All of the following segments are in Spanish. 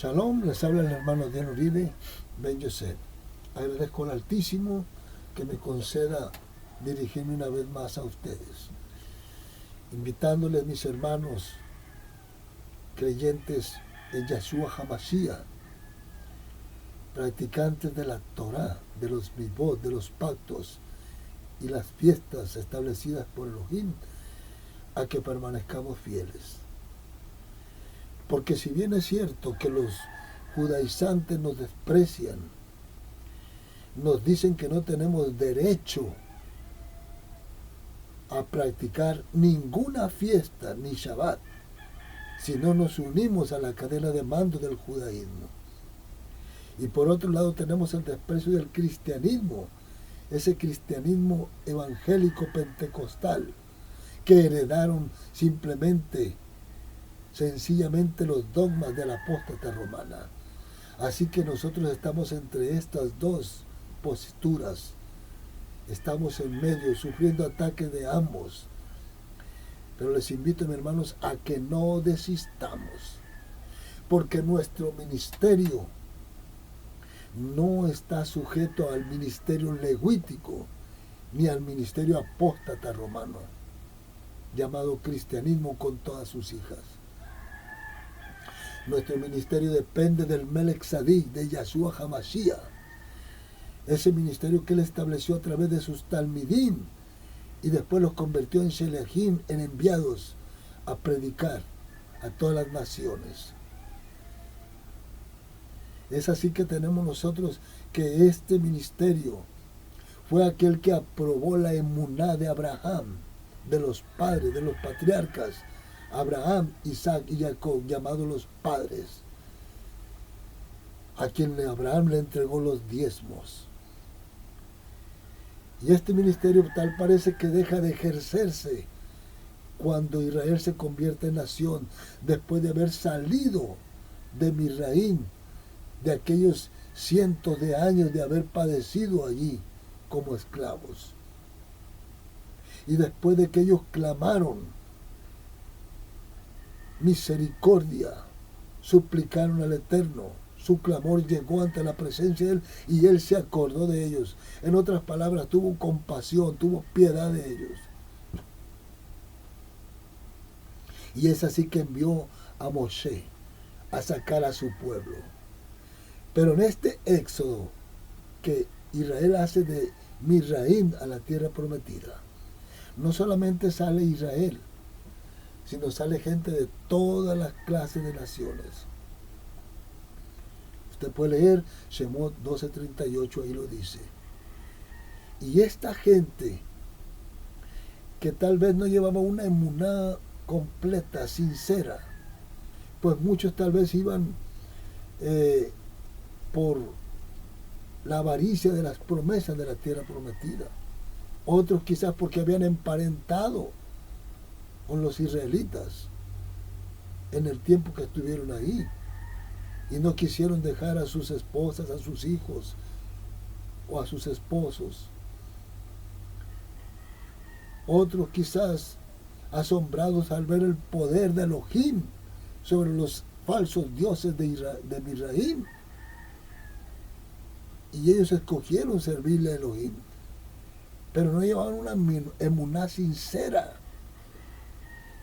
Shalom, les habla el hermano Dian Uribe, Ben Yosef. Agradezco al Altísimo que me conceda dirigirme una vez más a ustedes, invitándoles, mis hermanos creyentes en Yahshua HaMashiach, practicantes de la Torah, de los mivot, de los pactos y las fiestas establecidas por Elohim, a que permanezcamos fieles. Porque si bien es cierto que los judaizantes nos desprecian, nos dicen que no tenemos derecho a practicar ninguna fiesta ni Shabbat si no nos unimos a la cadena de mando del judaísmo. Y por otro lado tenemos el desprecio del cristianismo, ese cristianismo evangélico pentecostal que heredaron sencillamente los dogmas de la apóstata romana. Así que nosotros estamos entre estas dos posturas, estamos en medio, sufriendo ataques de ambos. Pero les invito, mis hermanos, a que no desistamos, porque nuestro ministerio no está sujeto al ministerio levítico ni al ministerio apóstata romano, llamado cristianismo con todas sus hijas. Nuestro ministerio depende del Melech Tzadik, de Yahshua HaMashiach, ese ministerio que él estableció a través de sus talmidim y después los convirtió en shelachim, en enviados a predicar a todas las naciones. Es así que tenemos nosotros que este ministerio fue aquel que aprobó la emuná de Abraham, de los padres, de los patriarcas, Abraham, Isaac y Jacob, llamados los padres, a quien Abraham le entregó los diezmos. Y este ministerio tal parece que deja de ejercerse cuando Israel se convierte en nación, después de haber salido de Misraim, de aquellos cientos de años de haber padecido allí como esclavos. Y después de que ellos clamaron misericordia, suplicaron al Eterno, su clamor llegó ante la presencia de Él y Él se acordó de ellos. En otras palabras, tuvo compasión, tuvo piedad de ellos. Y es así que envió a Moshe a sacar a su pueblo. Pero en este éxodo que Israel hace de Misraim a la tierra prometida, no solamente sale Israel, sino sale gente de todas las clases de naciones. Usted puede leer Shemot 12:38, ahí lo dice. Y esta gente que tal vez no llevaba una emuná completa, sincera, pues muchos tal vez iban por la avaricia de las promesas de la tierra prometida. Otros quizás porque habían emparentado con los israelitas en el tiempo que estuvieron ahí y no quisieron dejar a sus esposas, a sus hijos o a sus esposos. Otros quizás asombrados al ver el poder de Elohim sobre los falsos dioses de Misraim, y ellos escogieron servirle a Elohim, pero no llevaban una emuná sincera.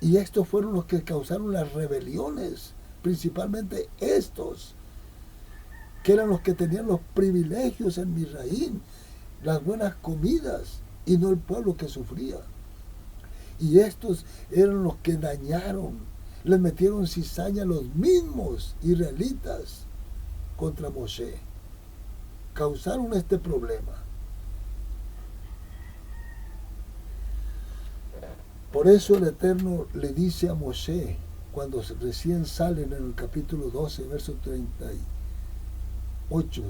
Y estos fueron los que causaron las rebeliones, principalmente estos, que eran los que tenían los privilegios en Misraim, las buenas comidas, y no el pueblo que sufría. Y estos eran los que dañaron, les metieron cizaña a los mismos israelitas contra Moshe. Causaron este problema. Por eso el Eterno le dice a Moshe, cuando recién salen en el capítulo 12, verso 38,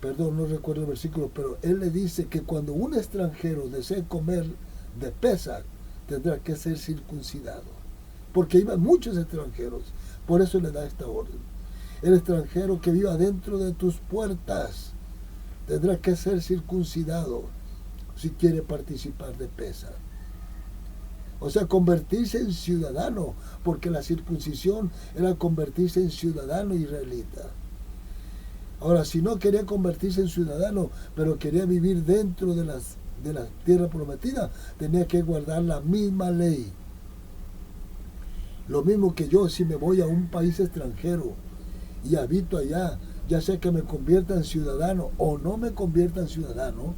no recuerdo el versículo, pero él le dice que cuando un extranjero desee comer de Pesach, tendrá que ser circuncidado, porque iban muchos extranjeros. Por eso le da esta orden. El extranjero que viva dentro de tus puertas tendrá que ser circuncidado si quiere participar de Pesach. O sea, convertirse en ciudadano, porque la circuncisión era convertirse en ciudadano israelita. Ahora, si no quería convertirse en ciudadano, pero quería vivir dentro de la tierra prometida, tenía que guardar la misma ley. Lo mismo que yo, si me voy a un país extranjero y habito allá, ya sea que me convierta en ciudadano o no me convierta en ciudadano,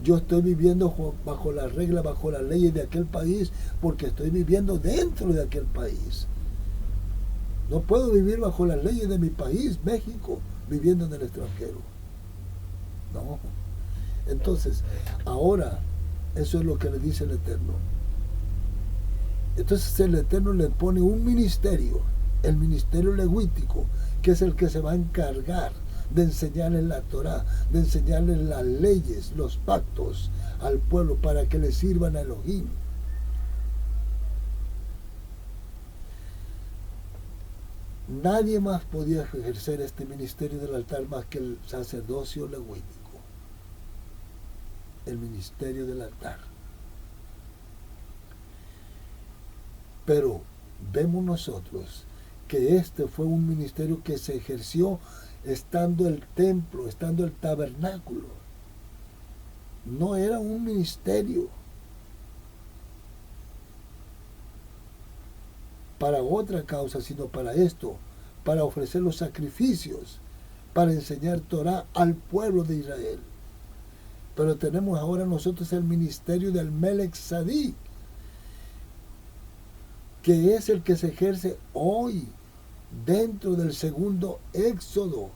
yo estoy viviendo bajo las reglas, bajo las leyes de aquel país, porque estoy viviendo dentro de aquel país. No puedo vivir bajo las leyes de mi país, México, viviendo en el extranjero. No. Entonces, ahora, eso es lo que le dice el Eterno. Entonces el Eterno le pone un ministerio, el ministerio levítico, que es el que se va a encargar de enseñarles la Torá, de enseñarles las leyes, los pactos al pueblo para que le sirvan a Elohim. Nadie más podía ejercer este ministerio del altar más que el sacerdocio levítico, el ministerio del altar. Pero vemos nosotros que este fue un ministerio que se ejerció estando el templo, estando el tabernáculo. No era un ministerio para otra causa, sino para esto, para ofrecer los sacrificios, para enseñar Torah al pueblo de Israel. Pero tenemos ahora nosotros el ministerio del Melech Tzaddik, que es el que se ejerce hoy dentro del segundo éxodo,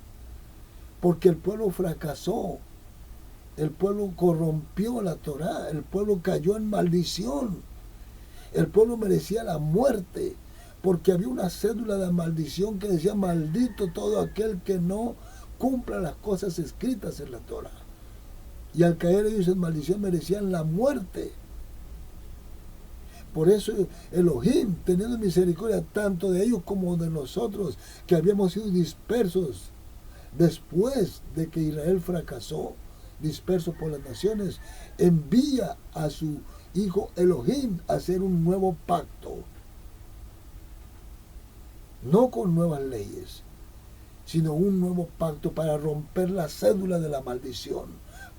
porque el pueblo fracasó, el pueblo corrompió la Torá, el pueblo cayó en maldición, el pueblo merecía la muerte, porque había una cédula de maldición que decía: maldito todo aquel que no cumpla las cosas escritas en la Torá. Y al caer ellos en maldición merecían la muerte. Por eso Elohim, teniendo misericordia tanto de ellos como de nosotros, que habíamos sido dispersos después de que Israel fracasó, dispersos por las naciones, envía a su hijo Elohim a hacer un nuevo pacto. No con nuevas leyes, sino un nuevo pacto para romper la cédula de la maldición,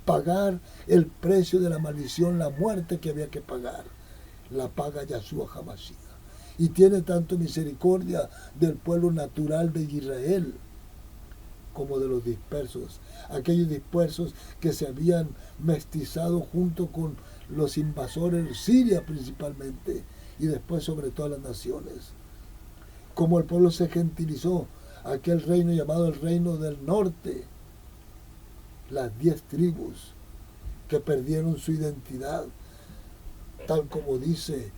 pagar el precio de la maldición, la muerte que había que pagar. La paga Yahshua HaMashiach. Y tiene tanto misericordia del pueblo natural de Israel como de los dispersos, aquellos dispersos que se habían mestizado junto con los invasores, Siria principalmente, y después sobre todas las naciones. Como el pueblo se gentilizó, aquel reino llamado el reino del norte, las 10 tribus que perdieron su identidad, tal como dice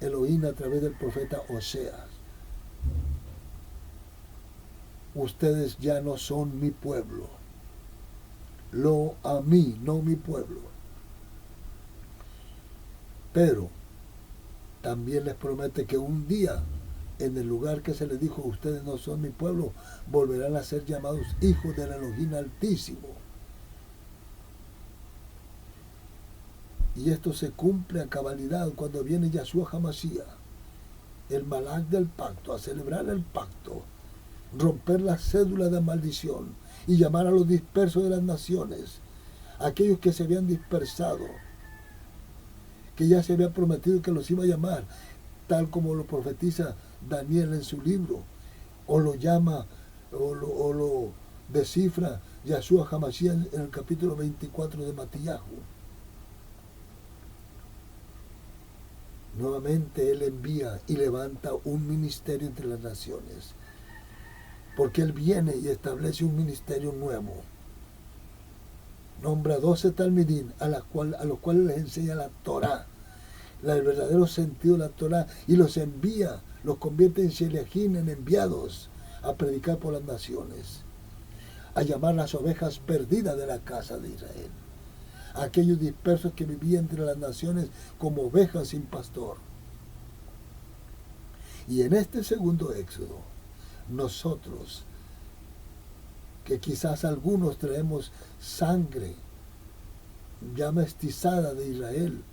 Elohim a través del profeta Oseas: ustedes ya no son mi pueblo, lo a mí, no mi pueblo. Pero también les promete que un día, en el lugar que se les dijo: ustedes no son mi pueblo, volverán a ser llamados hijos del Elohim Altísimo. Y esto se cumple a cabalidad cuando viene Yahshua HaMashiach, el Malach del pacto, a celebrar el pacto, romper la cédula de maldición y llamar a los dispersos de las naciones, aquellos que se habían dispersado, que ya se había prometido que los iba a llamar, tal como lo profetiza Daniel en su libro, o lo llama, o lo descifra Yahshua HaMashiach en el capítulo 24 de Matillahu. Nuevamente Él envía y levanta un ministerio entre las naciones, porque Él viene y establece un ministerio nuevo. Nombra 12 talmidim a los cuales les enseña la Torá, el verdadero sentido de la Torá, y los envía, los convierte en sheliachim, en enviados, a predicar por las naciones, a llamar las ovejas perdidas de la casa de Israel, aquellos dispersos que vivían entre las naciones como ovejas sin pastor. Y en este segundo éxodo, nosotros, que quizás algunos traemos sangre ya mestizada de Israel,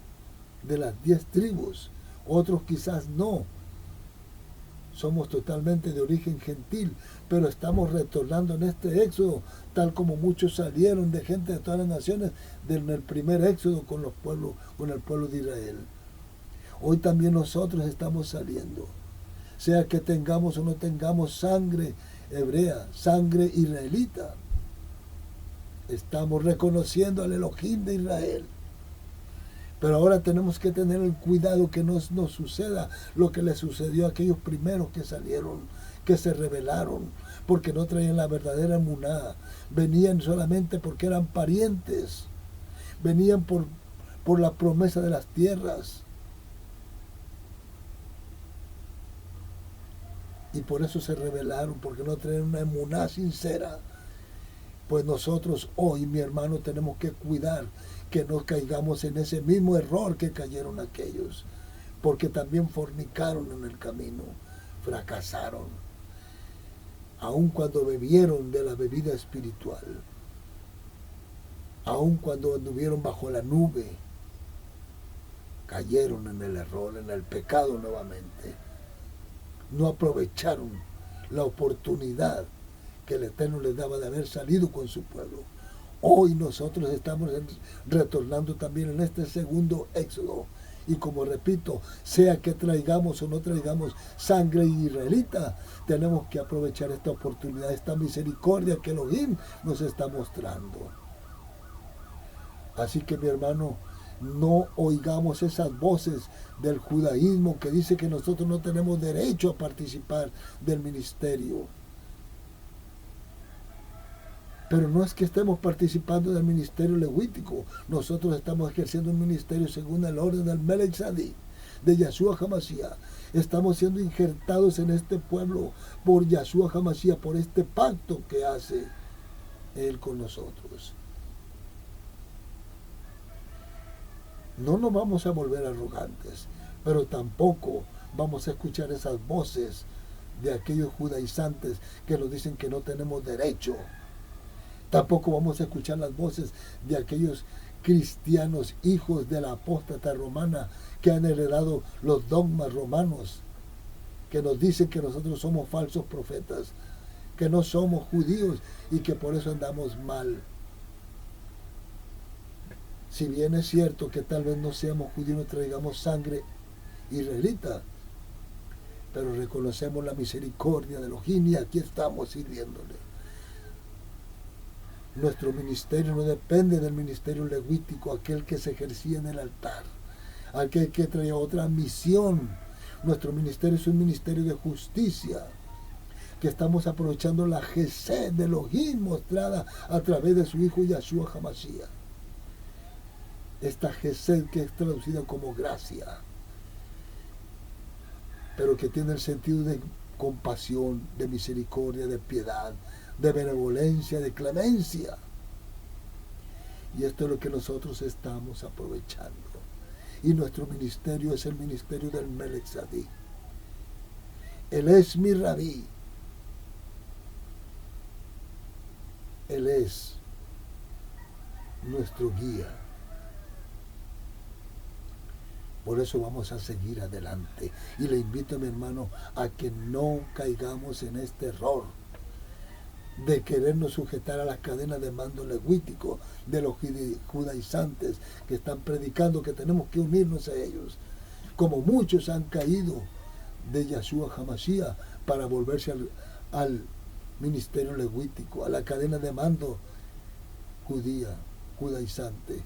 de las 10 tribus, otros quizás no. Somos totalmente de origen gentil, pero estamos retornando en este éxodo, tal como muchos salieron de gente de todas las naciones en el primer éxodo con el pueblo de Israel. Hoy también nosotros estamos saliendo, sea que tengamos o no tengamos sangre hebrea, sangre israelita. Estamos reconociendo al Elohim de Israel. Pero ahora tenemos que tener el cuidado que no nos suceda lo que le sucedió a aquellos primeros que salieron, que se rebelaron, porque no traían la verdadera emuná. Venían solamente porque eran parientes. Venían por la promesa de las tierras. Y por eso se rebelaron, porque no traían una emuná sincera. Pues nosotros hoy, mi hermano, tenemos que cuidar que no caigamos en ese mismo error que cayeron aquellos, porque también fornicaron en el camino, fracasaron, aun cuando bebieron de la bebida espiritual, aun cuando anduvieron bajo la nube, cayeron en el error, en el pecado nuevamente. No aprovecharon la oportunidad que el Eterno les daba de haber salido con su pueblo. Hoy nosotros estamos retornando también en este segundo éxodo. Y como repito, sea que traigamos o no traigamos sangre israelita, tenemos que aprovechar esta oportunidad, esta misericordia que Elohim nos está mostrando. Así que mi hermano, no oigamos esas voces del judaísmo que dice que nosotros no tenemos derecho a participar del ministerio. Pero no es que estemos participando del ministerio levítico. Nosotros estamos ejerciendo un ministerio según el orden del Melech Tzedek, de Yeshua HaMashiach. Estamos siendo injertados en este pueblo por Yeshua HaMashiach, por este pacto que hace Él con nosotros. No nos vamos a volver arrogantes, pero tampoco vamos a escuchar esas voces de aquellos judaizantes que nos dicen que no tenemos derecho. Tampoco vamos a escuchar las voces de aquellos cristianos hijos de la apóstata romana que han heredado los dogmas romanos, que nos dicen que nosotros somos falsos profetas, que no somos judíos y que por eso andamos mal. Si bien es cierto que tal vez no seamos judíos, no traigamos sangre israelita, pero reconocemos la misericordia de Elohim y aquí estamos sirviéndole. Nuestro ministerio no depende del ministerio levítico, aquel que se ejercía en el altar, aquel que traía otra misión. Nuestro ministerio es un ministerio de justicia, que estamos aprovechando la Gesed de Elohim mostrada a través de su Hijo Yeshua HaMashiach. Esta Gesed que es traducida como gracia, pero que tiene el sentido de compasión, de misericordia, de piedad, de benevolencia, de clemencia. Y esto es lo que nosotros estamos aprovechando. Y nuestro ministerio es el ministerio del Melech Tzedek. Él es mi rabí. Él es nuestro guía. Por eso vamos a seguir adelante. Y le invito a mi hermano a que no caigamos en este error de querernos sujetar a las cadenas de mando levítico de los judaizantes que están predicando que tenemos que unirnos a ellos, como muchos han caído de Yeshua HaMashiach para volverse al ministerio levítico, a la cadena de mando judaizante.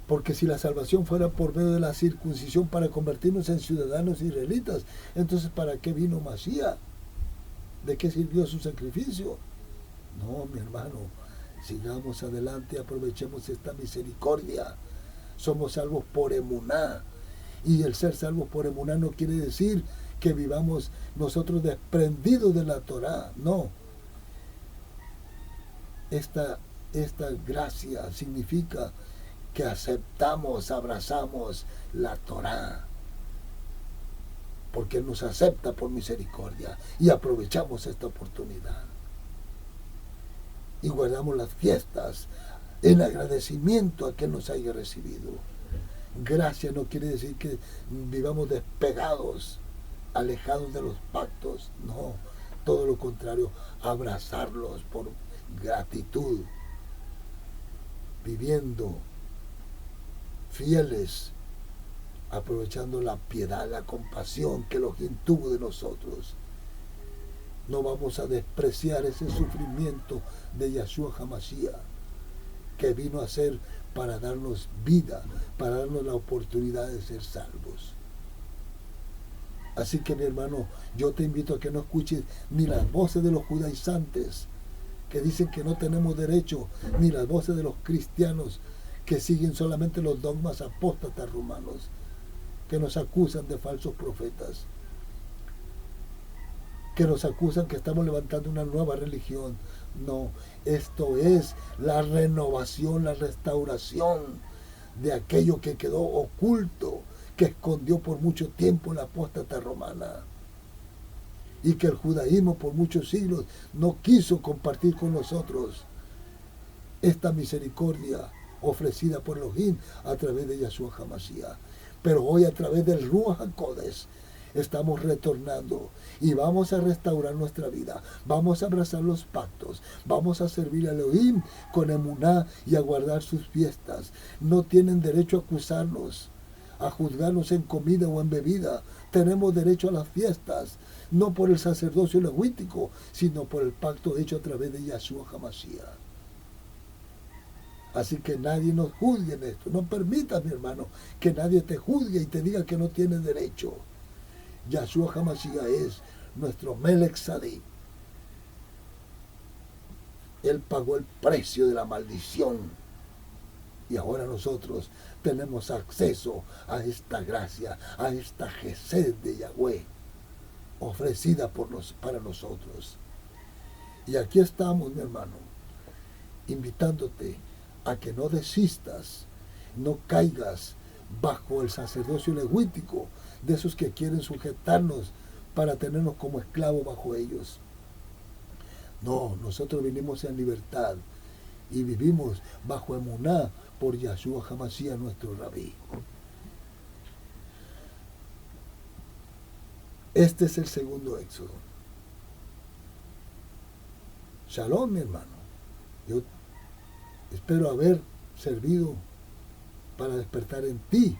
Porque si la salvación fuera por medio de la circuncisión para convertirnos en ciudadanos israelitas, entonces ¿para qué vino Mashiach? ¿De qué sirvió su sacrificio? No, mi hermano, sigamos adelante y aprovechemos esta misericordia. Somos salvos por emuná. Y el ser salvos por emuná no quiere decir que vivamos nosotros desprendidos de la Torá. No. Esta gracia significa que aceptamos, abrazamos la Torá, porque Él nos acepta por misericordia y aprovechamos esta oportunidad y guardamos las fiestas en agradecimiento a que nos haya recibido. Gracia no quiere decir que vivamos despegados, alejados de los pactos. No, todo lo contrario, abrazarlos por gratitud, viviendo fieles, aprovechando la piedad, la compasión que Elohim tuvo de nosotros. No vamos a despreciar ese sufrimiento de Yahshua HaMashiach, que vino a ser para darnos vida, para darnos la oportunidad de ser salvos. Así que, mi hermano, yo te invito a que no escuches ni las voces de los judaizantes que dicen que no tenemos derecho, ni las voces de los cristianos que siguen solamente los dogmas apóstatas romanos, que nos acusan de falsos profetas, que nos acusan que estamos levantando una nueva religión. No, esto es la renovación, la restauración de aquello que quedó oculto, que escondió por mucho tiempo la apóstata romana, y que el judaísmo por muchos siglos no quiso compartir con nosotros esta misericordia ofrecida por Elohim a través de Yahshua HaMashiach. Pero hoy, a través del Ruach HaKodesh, estamos retornando y vamos a restaurar nuestra vida, vamos a abrazar los pactos, vamos a servir a Elohim con emuná y a guardar sus fiestas. No tienen derecho a acusarnos, a juzgarnos en comida o en bebida. Tenemos derecho a las fiestas, no por el sacerdocio levítico, sino por el pacto hecho a través de Yahshua HaMashiach. Así que nadie nos juzgue en esto. No permitas, mi hermano, que nadie te juzgue y te diga que no tienes derecho. Yahshua HaMashiach es nuestro Melech Tzaddik. Él pagó el precio de la maldición. Y ahora nosotros tenemos acceso a esta gracia, a esta Gesed de Yahweh, ofrecida para nosotros. Y aquí estamos, mi hermano, invitándote a que no desistas, no caigas bajo el sacerdocio levítico de esos que quieren sujetarnos para tenernos como esclavos bajo ellos. No, nosotros vinimos en libertad y vivimos bajo emuná por Yahshua HaMashiach, nuestro Rabí. Este es el segundo éxodo. Shalom, mi hermano. Yo espero haber servido para despertar en ti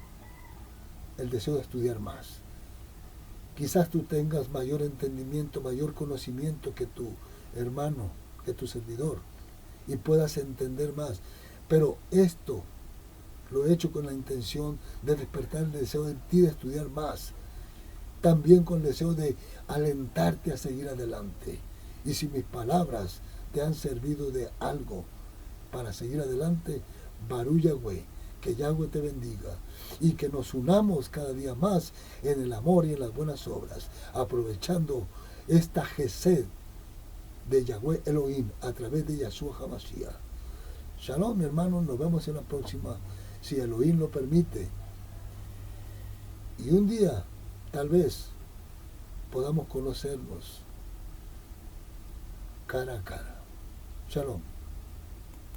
el deseo de estudiar más. Quizás tú tengas mayor entendimiento, mayor conocimiento que tu hermano, que tu servidor, y puedas entender más. Pero esto lo he hecho con la intención de despertar el deseo en ti de estudiar más. También con el deseo de alentarte a seguir adelante. Y si mis palabras te han servido de algo para seguir adelante, Baruch Yahweh, que Yahweh te bendiga y que nos unamos cada día más en el amor y en las buenas obras, aprovechando esta Gesed de Yahweh Elohim a través de Yahshua HaMashiach. Shalom, mi hermano, nos vemos en la próxima, si Elohim lo permite. Y un día, tal vez, podamos conocernos cara a cara. Shalom.